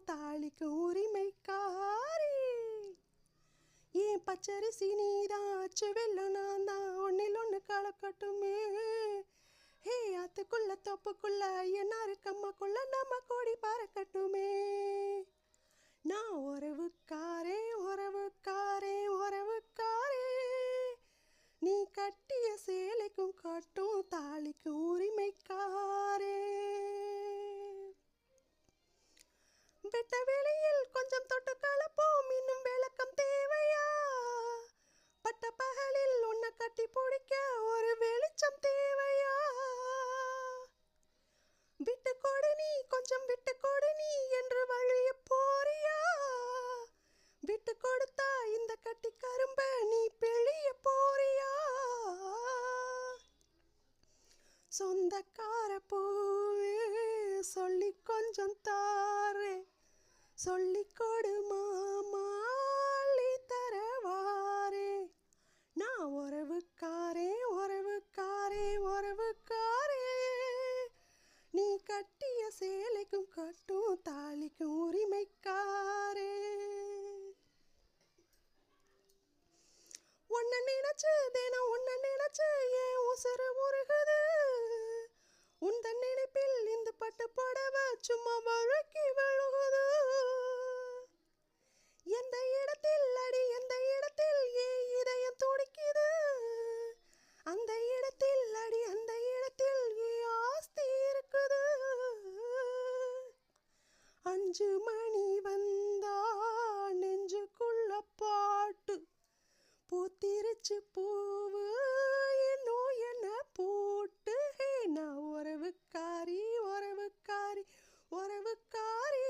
தாளிக்கும் உரிமைக்காரி. ஏன் பச்சரிசி நீதான் அச்சு வெள்ளம் நான் தான் ஒன்னில் ஒன்று கலக்கட்டுமே. ஹே ஆத்துக்குள்ள தோப்புக்குள்ள என்னாரு கம்மாக்குள்ள நம்ம கோடி பறக்கட்டுமே. நான் உறவுக்காரே உறவுக்காரே உறவுக்காரே, நீ கட்டிய சேலைக்கும் கட்டும் தாலிக்கும் உரிமைக்காரே. வெட்ட வெளியில் கொஞ்சம் தொட்டு கலப்போம், இன்னும் விளக்கம் தேவையா? பட்ட பகலில் உன்னை கட்டி பிடிக்க ஒரு வெளிச்சம் தேவையா? விட்டு கொடு நீ கொஞ்சம் விட்டு கொடு நீ என்று வழிய போறியா? விட்டு கொடுத்தா இந்த கட்டி கரும்ப நீ பிழிய போறியா? சொந்தக்கார பூவே சொல்லி கொஞ்சம் தாரே, சொல்லி கொடு மாமாளி தரவாரே. நான் உறவுக்காரே உறவுக்காரே உறவுக்காரே, நீ கட்டிய சேலைக்கும் கட்டும் தாலிக்கும் உரிமைக்காரே. உன்னை நினைச்சு தினம் உன்னை நினைச்சு ஏன் உசுறு உருகுது. உந்த நினைப்பில் இந்த பட்டு புடவை சும்மா வழுக்கி விழுகுது. எந்த இடத்தில் அடி எந்த இடத்தில் ஏன் இதயம் துடிக்குது. அந்த இடத்தில் அடி அந்த இடத்தில் ஏன் ஆஸ்தி இருக்குது. 5 மணி வந்தா நெஞ்சுக்குள்ள பாட்டு பூத்திருச்சு பூவு இன்னும் என்ன போட்டு. நான் உறவுக்காரி உறவுக்காரி உறவுக்காரி,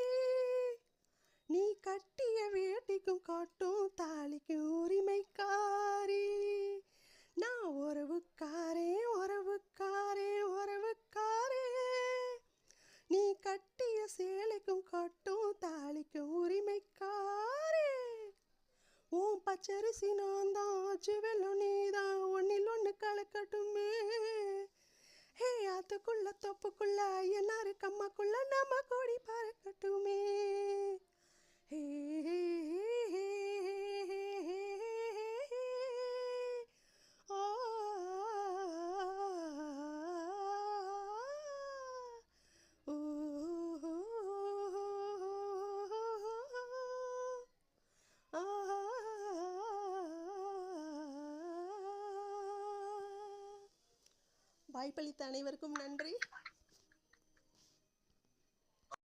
நீ கட்டிய வேட்டிக்கும் காட்டும் தாலிக்கும் உரிமைக்காரி. நான் உறவுக்காரே உறவுக்காரே உறவுக்காரே, நீ கட்டிய சேலைக்கும் காட்டும் தாலிக்கும் உரிமைக்காரே. உன் பச்சரிசி நான் தான் அச்சு வெள்ளம் நீதான் ஒன்னில் ஒன்று கலக்கட்டுமே. ஹே ஆத்துக்குள்ள தோப்புக்குள்ள என்னாரு கம்மாக்குள்ள நம்ம கோடி பறக்கட்டுமே. ஹே வாய்ப்பளித்த அனைவருக்கும் நன்றி.